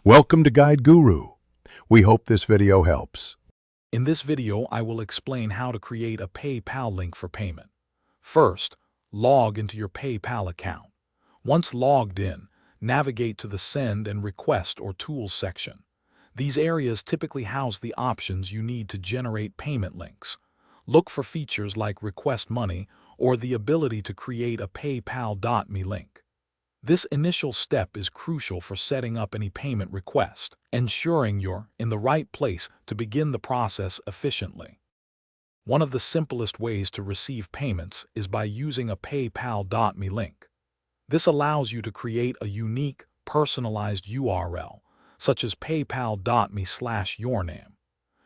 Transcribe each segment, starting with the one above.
Welcome to Guide Guru. We hope this video helps. In this video, I will explain how to create a PayPal link for payment. First, log into your PayPal account. Once logged in, navigate to the Send and Request or Tools section. These areas typically house the options you need to generate payment links. Look for features like Request Money or the ability to create a PayPal.me link. This initial step is crucial for setting up any payment request, ensuring you're in the right place to begin the process efficiently. One of the simplest ways to receive payments is by using a PayPal.me link. This allows you to create a unique, personalized URL, such as paypal.me/yourname.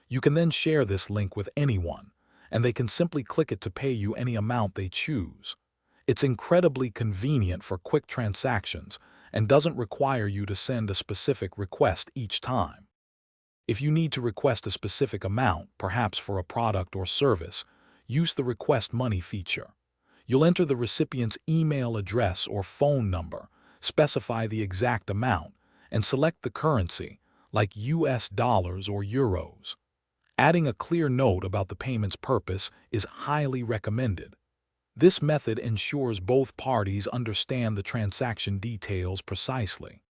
You can then share this link with anyone, and they can simply click it to pay you any amount they choose. It's incredibly convenient for quick transactions and doesn't require you to send a specific request each time. If you need to request a specific amount, perhaps for a product or service, use the Request Money feature. You'll enter the recipient's email address or phone number, specify the exact amount, and select the currency, like US dollars or euros. Adding a clear note about the payment's purpose is highly recommended. This method ensures both parties understand the transaction details precisely.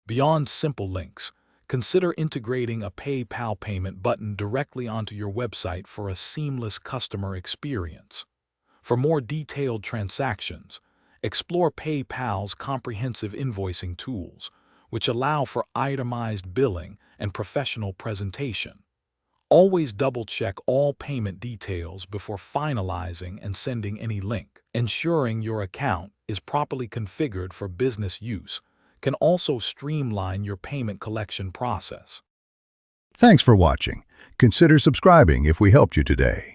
Beyond simple links, consider integrating a PayPal payment button directly onto your website for a seamless customer experience. For more detailed transactions, explore PayPal's comprehensive invoicing tools, which allow for itemized billing and professional presentation. Always double-check all payment details before finalizing and sending any link. Ensuring your account is properly configured for business use can also streamline your payment collection process. Thanks for watching. Consider subscribing if we helped you today.